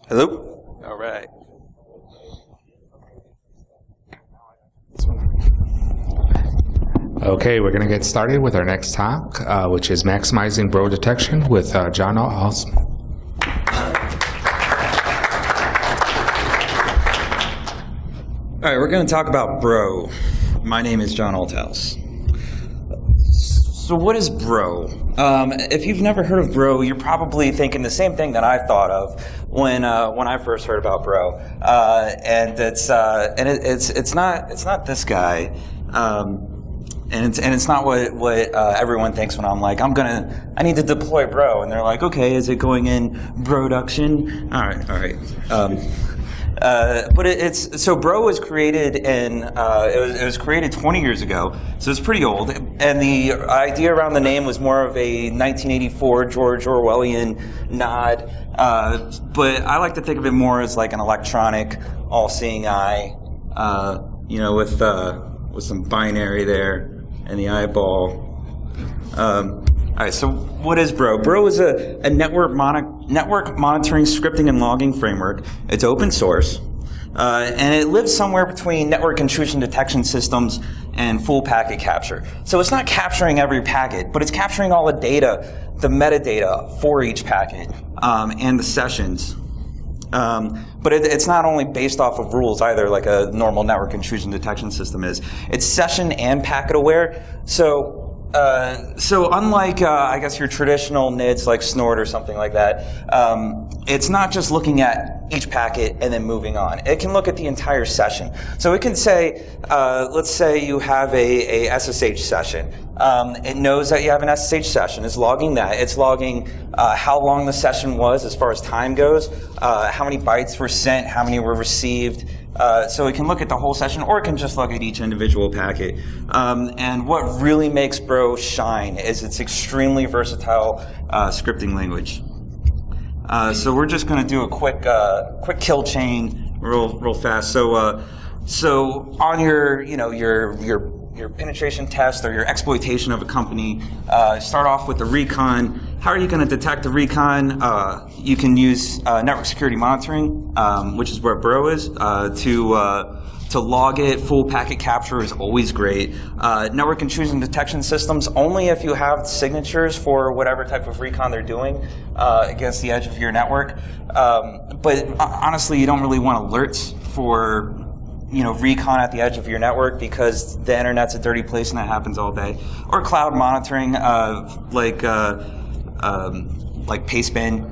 Hello? All right. Okay, we're going to get started with our next talk, which is Maximizing Bro Detection with John Althouse. All right, we're going to talk about bro. My name is John Althouse. So what is bro? If you've never heard of bro, you're probably thinking the same thing that I thought of when I first heard about bro, and it's not this guy, and it's not what everyone thinks when I'm like I need to deploy bro, and they're like, okay, is it going in production? All right. But so bro was created in it was created 20 years ago, so it's pretty old. And the idea around the name was more of a 1984 George Orwellian nod. But I like to think of it more as like an electronic, all-seeing eye, with some binary there and the eyeball. All right, so what is Bro? Bro is a network monitoring, scripting, and logging framework. It's open source, and it lives somewhere between network intrusion detection systems and full packet capture. So it's not capturing every packet, but it's capturing all the data, the metadata for each packet, and the sessions. But it's not only based off of rules either, like a normal network intrusion detection system is. It's session and packet aware. So unlike, I guess, your traditional NIDs like Snort or something like that, it's not just looking at each packet and then moving on. It can look at the entire session. So it can say, let's say you have a SSH session. It knows that you have an SSH session. It's logging that. It's logging how long the session was as far as time goes, how many bytes were sent, how many were received. So it can look at the whole session, or it can just look at each individual packet. And what really makes Bro shine is its extremely versatile scripting language. So we're just going to do a quick kill chain real fast. So on your penetration test or your exploitation of a company, start off with the recon. How are you going to detect the recon? You can use network security monitoring, which is where Bro is, to log it. Full packet capture is always great. Network intrusion detection systems, only if you have signatures for whatever type of recon they're doing against the edge of your network. But honestly, you don't really want alerts for recon at the edge of your network, because the internet's a dirty place and that happens all day. Or cloud monitoring, like pastebin.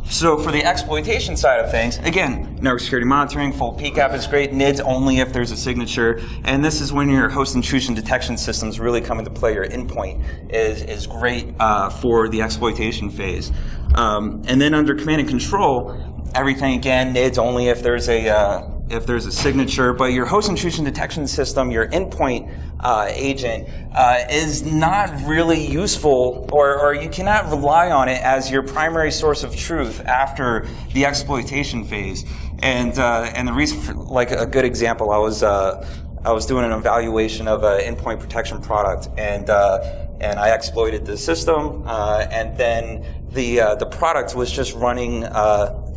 So for the exploitation side of things, again, network security monitoring, full PCAP is great. NIDs only if there's a signature. And this is when your host intrusion detection systems really come into play. Your endpoint is great for the exploitation phase. And then under command and control, everything again, NIDs only if there's a signature, but your host intrusion detection system, your endpoint agent, is not really useful, or you cannot rely on it as your primary source of truth after the exploitation phase. And the reason, for, like a good example, I was doing an evaluation of an endpoint protection product, and I exploited the system, and then the product was just running.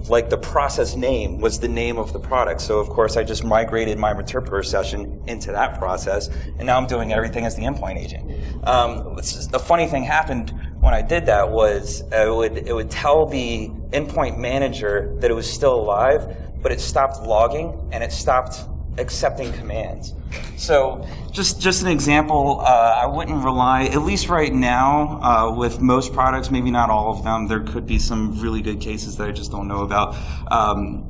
Like the process name was the name of the product. So of course I just migrated my interpreter session into that process, and now I'm doing everything as the endpoint agent. A funny thing happened when I did that was it would tell the endpoint manager that it was still alive, but it stopped logging and it stopped accepting commands. So just an example, I wouldn't rely, at least right now, with most products, maybe not all of them. There could be some really good cases that I just don't know about.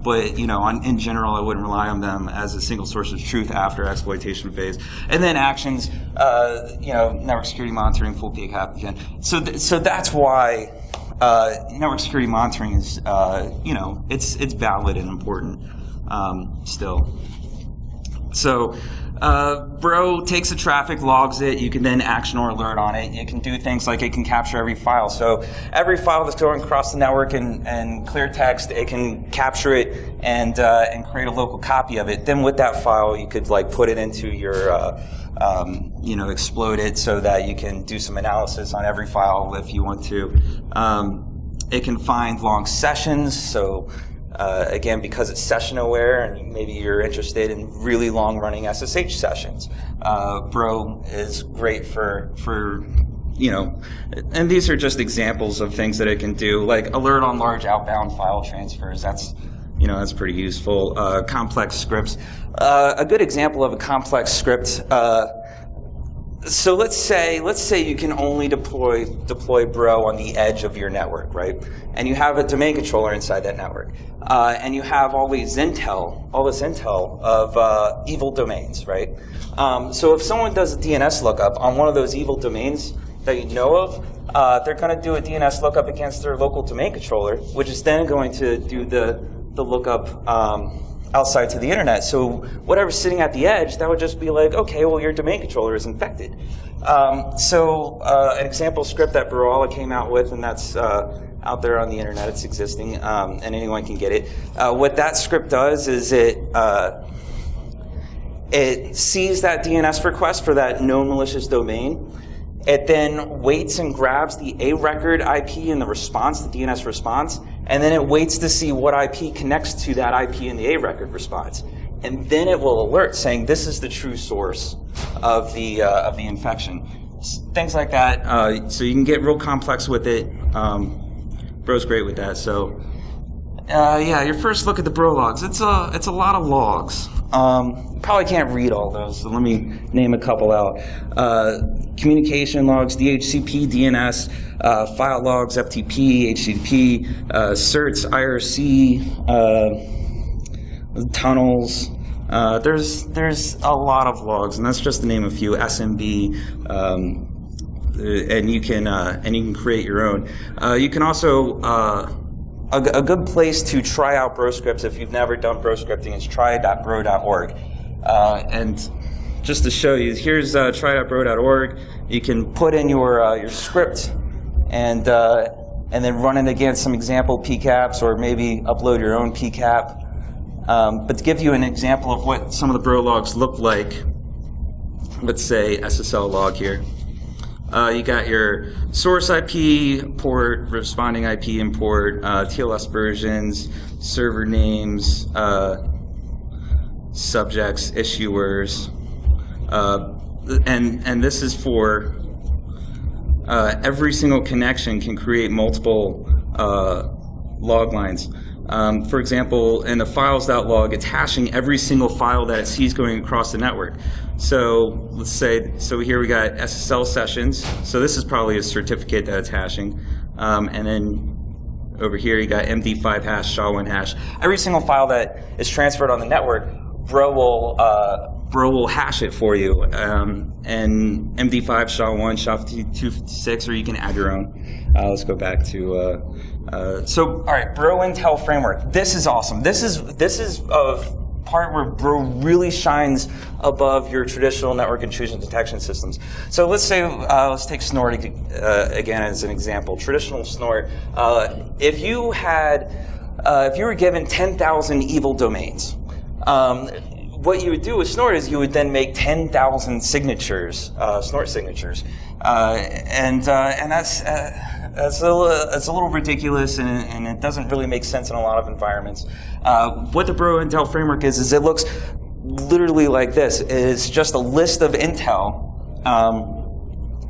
But in general, I wouldn't rely on them as a single source of truth after exploitation phase. And then actions, network security monitoring, full PCAP again. So that's why network security monitoring is, it's valid and important still. So Bro takes the traffic, logs it. You can then action or alert on it. You can do things like it can capture every file. So every file that's going across the network and clear text, it can capture it and create a local copy of it. Then with that file, you could like put it into your explode it so that you can do some analysis on every file if you want to. It can find long sessions. So again, because it's session aware, and maybe you're interested in really long running SSH sessions, Bro is great for and these are just examples of things that it can do, like alert on large outbound file transfers. That's pretty useful. Complex scripts. A good example of a complex script. So let's say you can only deploy Bro on the edge of your network, right? And you have a domain controller inside that network, and you have all this intel of evil domains, right? So if someone does a DNS lookup on one of those evil domains that you know of, they're going to do a DNS lookup against their local domain controller, which is then going to do the lookup outside to the internet. So whatever's sitting at the edge, that would just be like, okay, well, your domain controller is infected. An example script that Brawlhalla came out with, and that's out there on the internet, it's existing, and anyone can get it. What that script does is it sees that DNS request for that known malicious domain. It then waits and grabs the A record IP in the response, the DNS response, and then it waits to see what IP connects to that IP in the A record response. And then it will alert saying this is the true source of the infection. Things like that. So you can get real complex with it. Bro's great with that. So your first look at the Bro logs. It's a lot of logs. Probably can't read all those, so let me name a couple out. Communication logs, DHCP, DNS, file logs, FTP, HTTP, certs, IRC, tunnels. There's a lot of logs, and that's just to name a few. SMB, and you can create your own. You can also a good place to try out Bro scripts if you've never done Bro scripting is try.bro.org. And just to show you, here's try.bro.org. You can put in your script and then run it against some example PCAPs, or maybe upload your own PCAP. But to give you an example of what some of the Bro logs look like, let's say SSL log here. You got your source IP, port, responding IP import, TLS versions, server names, subjects, issuers, and this is for every single connection can create multiple log lines. For example, in the files.log, it's hashing every single file that it sees going across the network. So let's say, here we got SSL sessions. So this is probably a certificate that it's hashing. And then over here, you got MD5 hash, SHA-1 hash. Every single file that is transferred on the network, Bro will hash it for you. And MD5, SHA-1, SHA-256, or you can add your own. Let's go back to, all right, Bro Intel framework. This is awesome. This is a part where Bro really shines above your traditional network intrusion detection systems. So let's say, let's take Snort again as an example. Traditional Snort. If you were given 10,000 evil domains, what you would do with Snort is you would then make 10,000 signatures, Snort signatures, and that's a little ridiculous, and it doesn't really make sense in a lot of environments. What the Bro Intel framework is it looks literally like this. It's just a list of intel.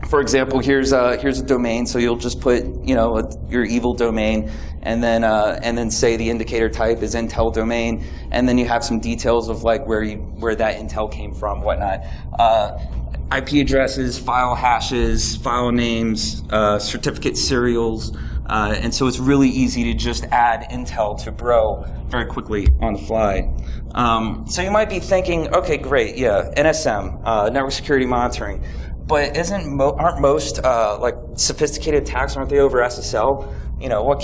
For example, here's a domain, so you'll just put your evil domain, and then say the indicator type is Intel domain, and then you have some details of like where that Intel came from, whatnot. IP addresses, file hashes, file names, certificate serials, and so it's really easy to just add Intel to Bro very quickly on the fly. So you might be thinking, okay, great, yeah, NSM, network security monitoring. But aren't most like sophisticated attacks, aren't they over SSL? What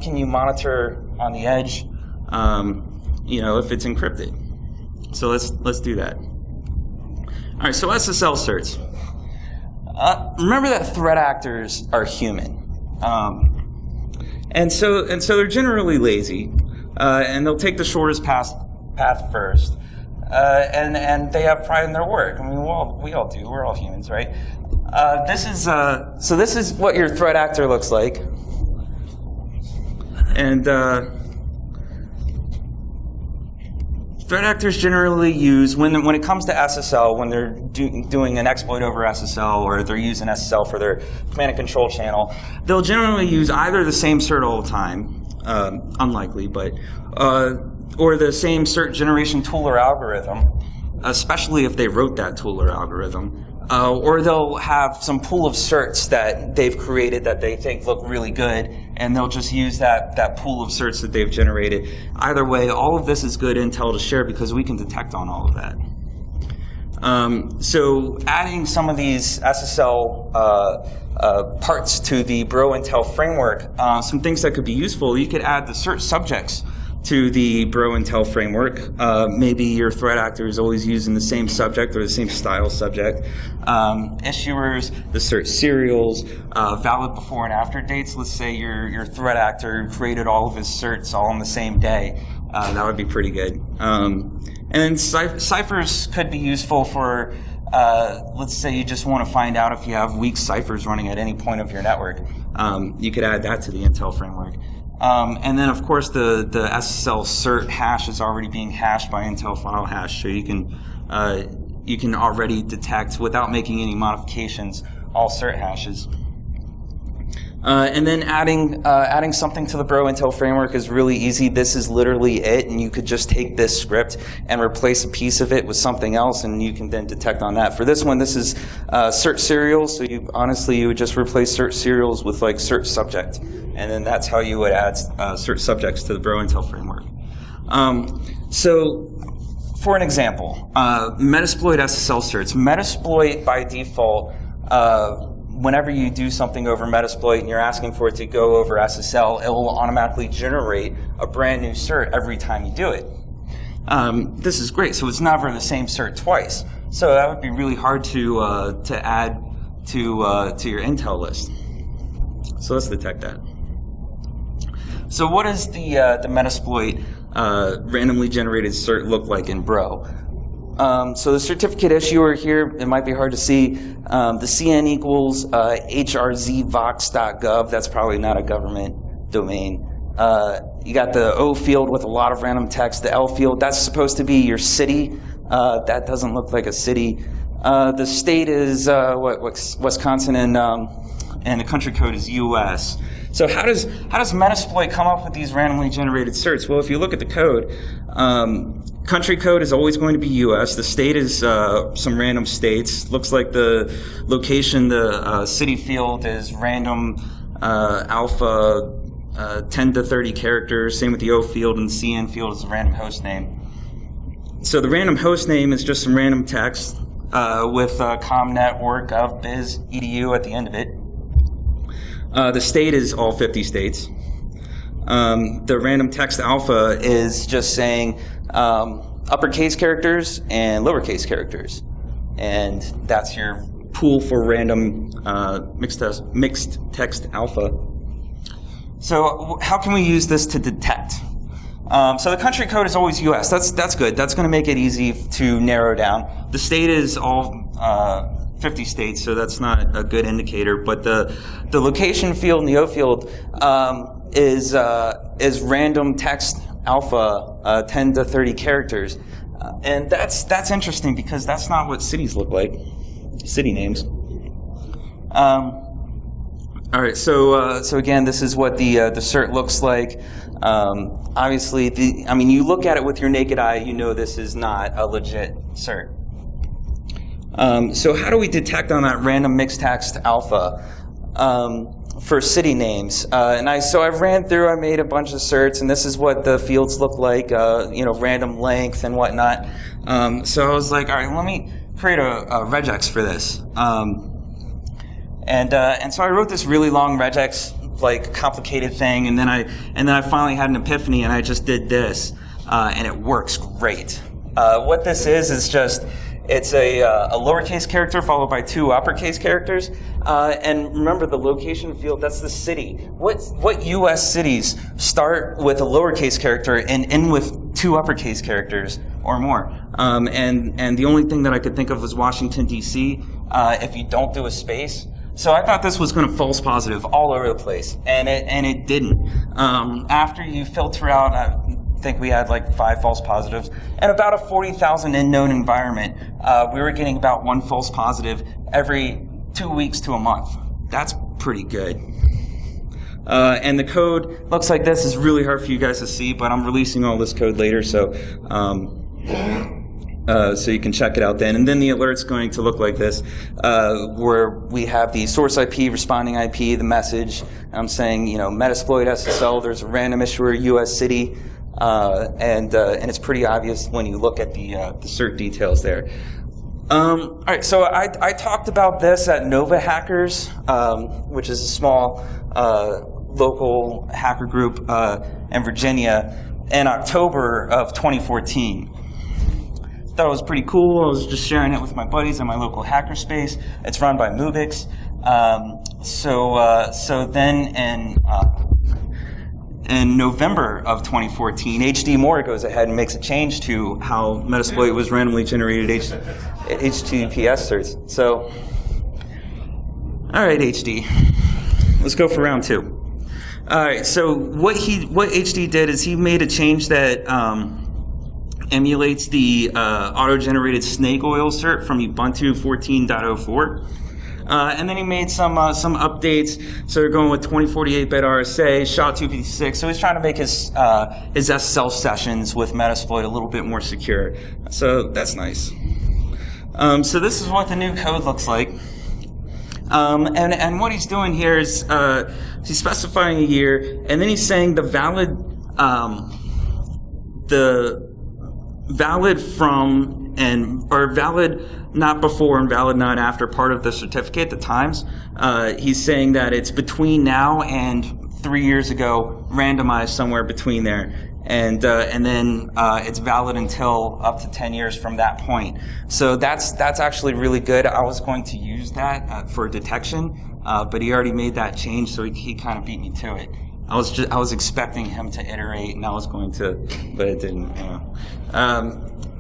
can you monitor on the edge? If it's encrypted. So let's do that. All right, so SSL certs. Remember that threat actors are human. And so they're generally lazy, and they'll take the shortest path first. And they have pride in their work. I mean, we all do. We're all humans, right? This is what your threat actor looks like. And threat actors generally use, when it comes to SSL, when they're doing an exploit over SSL, or they're using SSL for their command and control channel, they'll generally use either the same cert all the time, unlikely, but or the same cert generation tool or algorithm, especially if they wrote that tool or algorithm. Or they'll have some pool of certs that they've created that they think look really good, and they'll just use that pool of certs that they've generated. Either way, all of this is good intel to share because we can detect on all of that. So adding some of these SSL parts to the Bro Intel framework, some things that could be useful, you could add the cert subjects to the Bro Intel framework. Maybe your threat actor is always using the same subject or the same style subject. Issuers, the cert serials, valid before and after dates. Let's say your threat actor created all of his certs all on the same day. That would be pretty good. And then ciphers could be useful for, let's say you just want to find out if you have weak ciphers running at any point of your network. You could add that to the Intel framework. And then, of course, the SSL cert hash is already being hashed by Intel file hash, so you can already detect, without making any modifications, all cert hashes. And then adding something to the Bro Intel framework is really easy. This is literally it, and you could just take this script and replace a piece of it with something else, and you can then detect on that. For this one, this is cert serials, so you would just replace cert serials with like cert subject, and then that's how you would add cert subjects to the Bro Intel framework. So, for an example, Metasploit SSL certs. Metasploit by default, whenever you do something over Metasploit and you're asking for it to go over SSL, it will automatically generate a brand new cert every time you do it. This is great, so it's never the same cert twice. So that would be really hard to add to your Intel list. So let's detect that. So what does the Metasploit randomly generated cert look like in Bro? So the certificate issuer here, it might be hard to see. The CN equals hrzvox.gov. That's probably not a government domain. You got the O field with a lot of random text. The L field, that's supposed to be your city. That doesn't look like a city. The state is Wisconsin, and the country code is US. So how does Metasploit come up with these randomly generated certs? Well, if you look at the code, country code is always going to be US. The state is some random states. Looks like the location, the city field is random alpha 10 to 30 characters. Same with the O field, and the CN field is a random host name. So the random host name is just some random text with comnet or gov biz edu at the end of it. The state is all 50 states. The random text alpha is just saying uppercase characters and lowercase characters. And that's your pool for random mixed text alpha. So how can we use this to detect? So the country code is always US. That's good. That's going to make it easy to narrow down. The state is all 50 states, so that's not a good indicator. But the location field and the O field is random text alpha, 10 to 30 characters, and that's interesting because that's not what cities look like. City names. All right, so again, this is what the cert looks like. Obviously, you look at it with your naked eye, you know this is not a legit cert. So how do we detect on that random mixed text alpha for city names? I've ran through, I made a bunch of certs, and this is what the fields look like, random length and whatnot. So I was like, all right, let me create a regex for this. And so I wrote this really long regex, like complicated thing, and then I finally had an epiphany, and I just did this, and it works great. What this is just It's a lowercase character followed by 2 uppercase characters. And remember, the location field, that's the city. What U.S. cities start with a lowercase character and end with 2 uppercase characters or more? And the only thing that I could think of was Washington, D.C., if you don't do a space. So I thought this was going to false positive all over the place, and it didn't. After you filter out, I think we had like 5 false positives, and about a 40,000 unknown environment, we were getting about 1 false positive every 2 weeks to a month. That's pretty good. And the code looks like this. Is really hard for you guys to see, but I'm releasing all this code later, so you can check it out then. And then the alert's going to look like this, where we have the source IP, responding IP, the message. I'm saying, Metasploit SSL, there's a random issuer, US city, and it's pretty obvious when you look at the cert details there. All right, so I talked about this at Nova Hackers, which is a small local hacker group in Virginia, in October of 2014. Thought it was pretty cool. I was just sharing it with my buddies in my local hackerspace. It's run by Mubix. So then in November of 2014, HD Moore goes ahead and makes a change to how Metasploit was randomly generated HTTPS certs. So, all right, HD, let's go for round 2. All right. So what HD did is he made a change that emulates the auto-generated snake oil cert from Ubuntu 14.04. And then he made some updates. So they're going with 2048-bit RSA, SHA-256. So he's trying to make his SSL sessions with Metasploit a little bit more secure. So that's nice. So this is what the new code looks like. And what he's doing here is he's specifying a year, and then he's saying the valid from or valid not before and valid not after part of the certificate, the times. He's saying that it's between now and 3 years ago, randomized somewhere between there. And then it's valid until up to 10 years from that point. So that's actually really good. I was going to use that for detection, but he already made that change, so he kind of beat me to it. I was expecting him to iterate, and I was going to, but it didn't.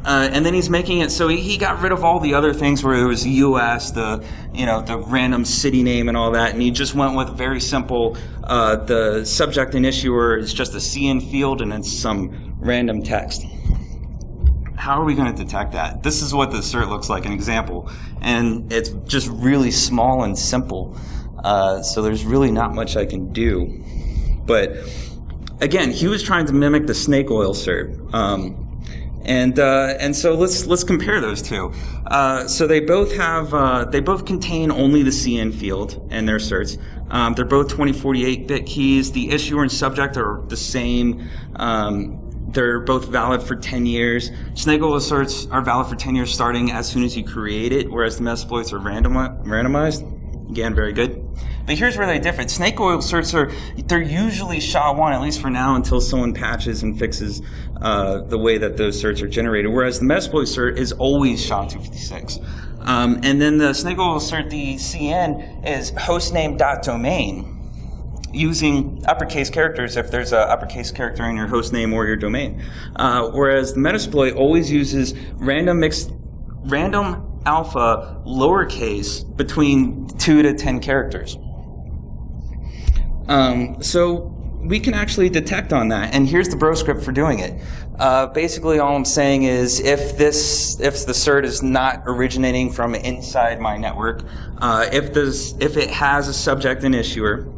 And then he's making it so he got rid of all the other things where it was US, the random city name and all that, and he just went with very simple. The subject and issuer is just a CN field, and it's some random text. How are we going to detect that? This is what the cert looks like, an example, and it's just really small and simple. So there's really not much I can do. But again, he was trying to mimic the snake oil cert. And so let's compare those two. So they both contain only the CN field in their certs. They're both 2048-bit keys. The issuer and subject are the same. They're both valid for 10 years. Snake oil certs are valid for 10 years starting as soon as you create it, whereas the Metasploits are randomized. Again, very good. But here's where they're different. Snake oil certs they're usually SHA-1, at least for now, until someone patches and fixes the way that those certs are generated. Whereas the Metasploit cert is always SHA-256. And then the snake oil cert, the CN, is hostname.domain, using uppercase characters if there's an uppercase character in your hostname or your domain. Whereas the Metasploit always uses random alpha lowercase between 2 to 10 characters. So we can actually detect on that, and here's the bro script for doing it. Basically, all I'm saying is if the cert is not originating from inside my network, if it has a subject and issuer,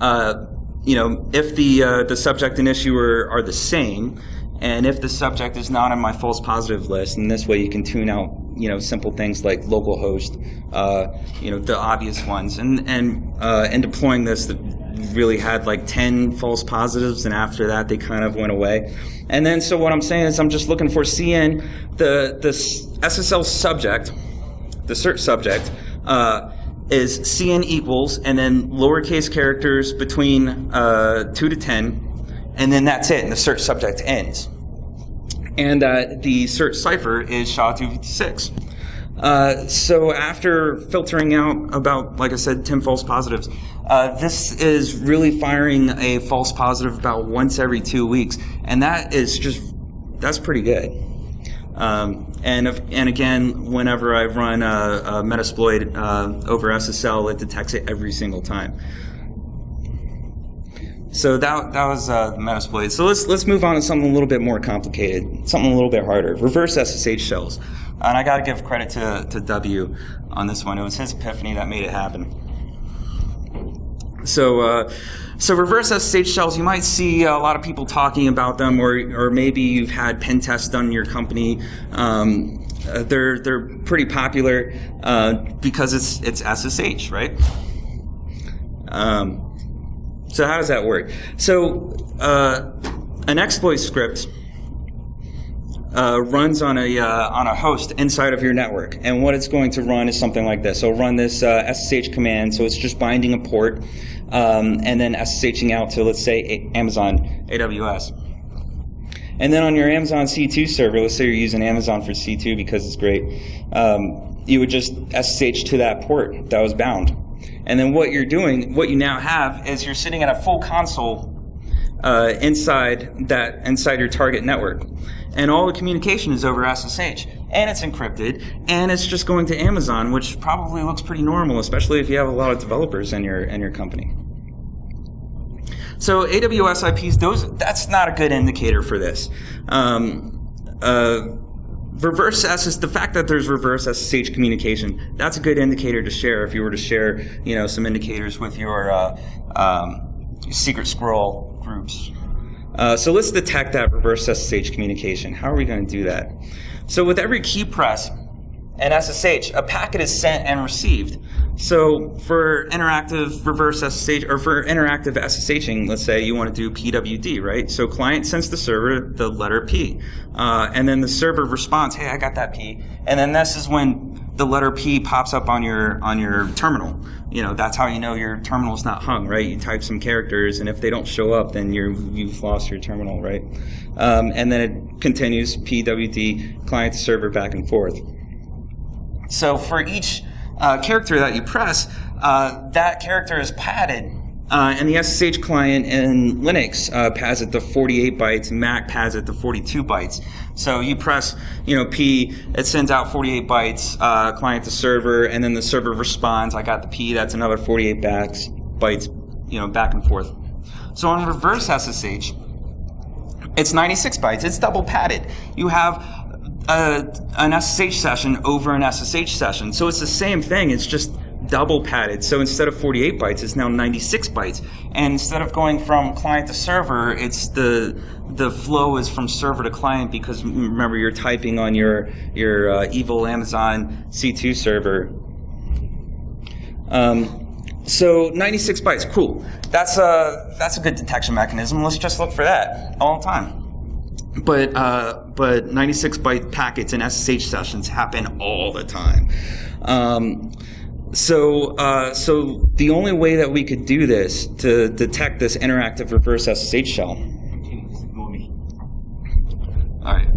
if the subject and issuer are the same, and if the subject is not on my false positive list, and this way you can tune out, simple things like localhost, the obvious ones. And deploying this, really had like 10 false positives, and after that they kind of went away. And then so what I'm saying is I'm just looking for CN, the SSL subject, the cert subject, is CN equals, and then lowercase characters between 2 to 10, and then that's it, and the cert subject ends. And the cert cipher is SHA-256. So after filtering out about, like I said, 10 false positives, this is really firing a false positive about once every 2 weeks, and that's pretty good. And again, whenever I run a Metasploit over SSL, it detects it every single time. So that was the Metasploit. So let's move on to something a little bit more complicated, something a little bit harder. Reverse SSH shells. And I got to give credit to W on this one. It was his epiphany that made it happen. So reverse SSH shells, you might see a lot of people talking about them, or maybe you've had pen tests done in your company. They're pretty popular because it's SSH, right? So how does that work? So an exploit script runs on a host inside of your network, and what it's going to run is something like this. It'll run this SSH command, so it's just binding a port and then SSHing out to, let's say, Amazon AWS. And then on your Amazon C2 server, let's say you're using Amazon for C2 because it's great, you would just SSH to that port that was bound. And then what you're doing, what you now have, is you're sitting at a full console inside your target network. And all the communication is over SSH, and it's encrypted, and it's just going to Amazon, which probably looks pretty normal, especially if you have a lot of developers in your company. So AWS IPs, that's not a good indicator for this. Reverse SSH, the fact that there's reverse SSH communication, that's a good indicator to share if you were to share, some indicators with your secret squirrel groups. So let's detect that reverse SSH communication. How are we going to do that? So with every key press and SSH, a packet is sent and received. So for interactive reverse SSH, or for interactive SSHing, let's say you want to do PWD, right? So client sends the server the letter P, and then the server responds, "Hey, I got that P," and then this is when the letter P pops up on your terminal. That's how you know your terminal's not hung, right? You type some characters, and if they don't show up, then you've lost your terminal, right? And then it continues PWD, client to server, back and forth. So for each character that you press, that character is padded, and the SSH client in Linux pads it to 48 bytes, Mac pads it to 42 bytes. So you press, P, it sends out 48 bytes, client to server, and then the server responds, "I got the P," that's another 48 bytes, back and forth. So on reverse SSH, it's 96 bytes. It's double padded. You have an SSH session over an SSH session. So it's the same thing. It's just double padded. So instead of 48 bytes, it's now 96 bytes. And instead of going from client to server, it's the flow is from server to client, because remember, you're typing on your evil Amazon C2 server. So 96 bytes, cool. That's a good detection mechanism. Let's just look for that all the time. But 96 byte packets in SSH sessions happen all the time. So the only way that we could do this to detect this interactive reverse SSH shell. All right,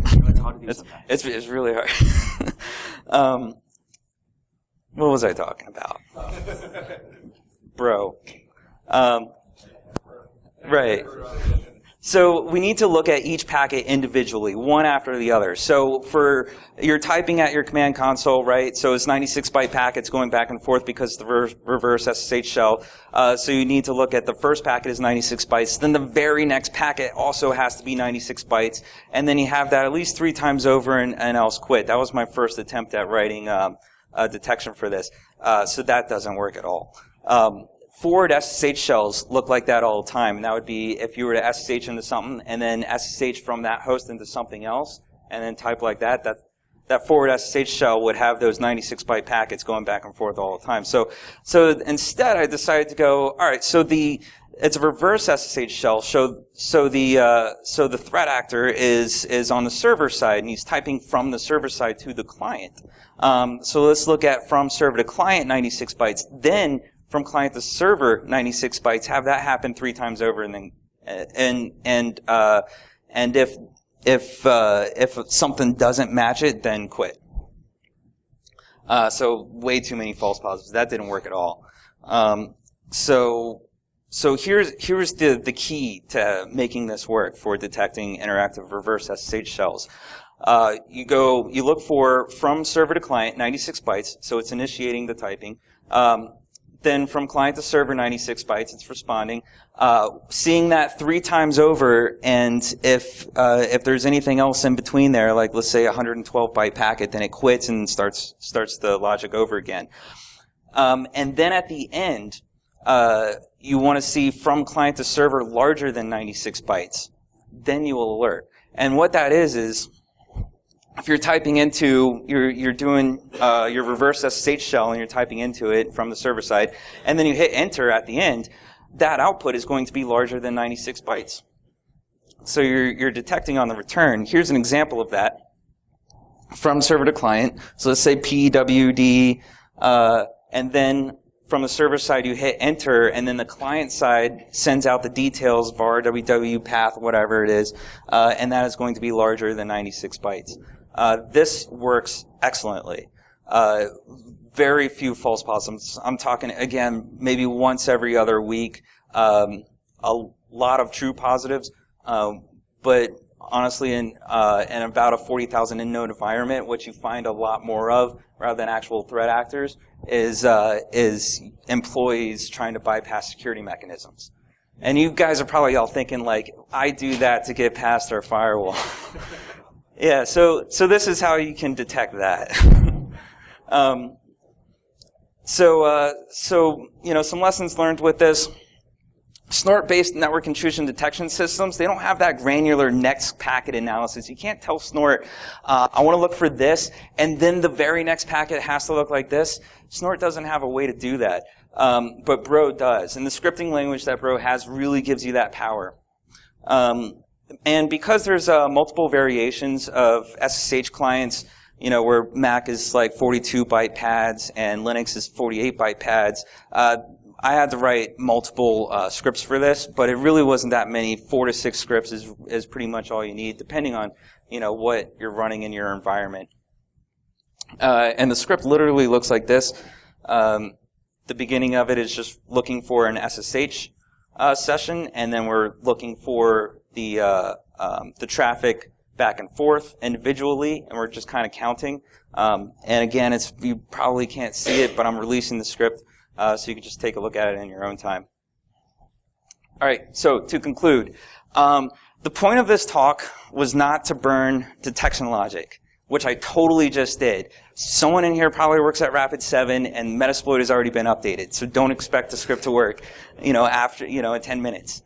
it's really hard. What was I talking about, bro? Right. So we need to look at each packet individually, one after the other. So you're typing at your command console, right? So it's 96 byte packets going back and forth because the reverse SSH shell. So you need to look at the first packet is 96 bytes. Then the very next packet also has to be 96 bytes. And then you have that at least 3 times over and else quit. That was my first attempt at writing a detection for this. So that doesn't work at all. Forward SSH shells look like that all the time, and that would be if you were to SSH into something and then SSH from that host into something else and then type like that forward SSH shell would have those 96 byte packets going back and forth all the time. So instead I decided to go, all right, so it's a reverse SSH shell, so the threat actor is on the server side, and he's typing from the server side to the client. So let's look at from server to client 96 bytes, then from client to server 96 bytes, have that happen 3 times over, and then and if something doesn't match it, then quit. So way too many false positives. That didn't work at all. So here's the key to making this work for detecting interactive reverse SSH shells. You look for from server to client 96 bytes, so it's initiating the typing. Then from client to server 96 bytes, it's responding. Seeing that 3 times over, and if there's anything else in between there, like let's say a 112 byte packet, then it quits and starts the logic over again. And then at the end, you want to see from client to server larger than 96 bytes. Then you will alert. And what that is if you're typing into, you're doing your reverse SSH shell and you're typing into it from the server side, and then you hit enter at the end, that output is going to be larger than 96 bytes. So you're detecting on the return. Here's an example of that from server to client. So let's say PWD, and then from the server side you hit enter, and then the client side sends out the details, var, www, path, whatever it is, and that is going to be larger than 96 bytes. This works excellently. Very few false positives. I'm talking, again, maybe once every other week. A lot of true positives, but honestly, in about a 40,000 in-node environment, what you find a lot more of, rather than actual threat actors, is employees trying to bypass security mechanisms. And you guys are probably all thinking, like, I do that to get past our firewall. Yeah, so this is how you can detect that. Some lessons learned with this. Snort-based network intrusion detection systems, they don't have that granular next packet analysis. You can't tell Snort, I want to look for this, and then the very next packet has to look like this. Snort doesn't have a way to do that, but Bro does. And the scripting language that Bro has really gives you that power. And because there's multiple variations of SSH clients, where Mac is like 42 byte pads and Linux is 48 byte pads, I had to write multiple scripts for this, but it really wasn't that many. 4 to 6 scripts is pretty much all you need, depending on what you're running in your environment. And the script literally looks like this. The beginning of it is just looking for an SSH session, and then we're looking for the traffic back and forth individually, and we're just kind of counting. And again, you probably can't see it, but I'm releasing the script so you can just take a look at it in your own time. All right, so to conclude, the point of this talk was not to burn detection logic, which I totally just did. Someone in here probably works at Rapid7, and Metasploit has already been updated, so don't expect the script to work, after, in 10 minutes.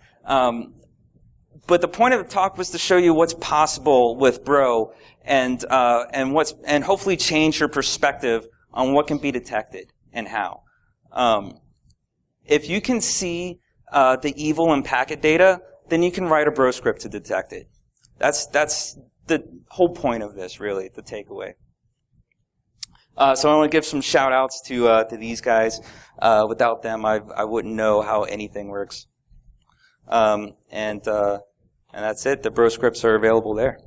But the point of the talk was to show you what's possible with Bro, and hopefully change your perspective on what can be detected and how. If you can see the evil in packet data, then you can write a Bro script to detect it. That's the whole point of this, really, the takeaway. So I want to give some shout outs to these guys. Without them, I wouldn't know how anything works. And that's it. The Bro scripts are available there.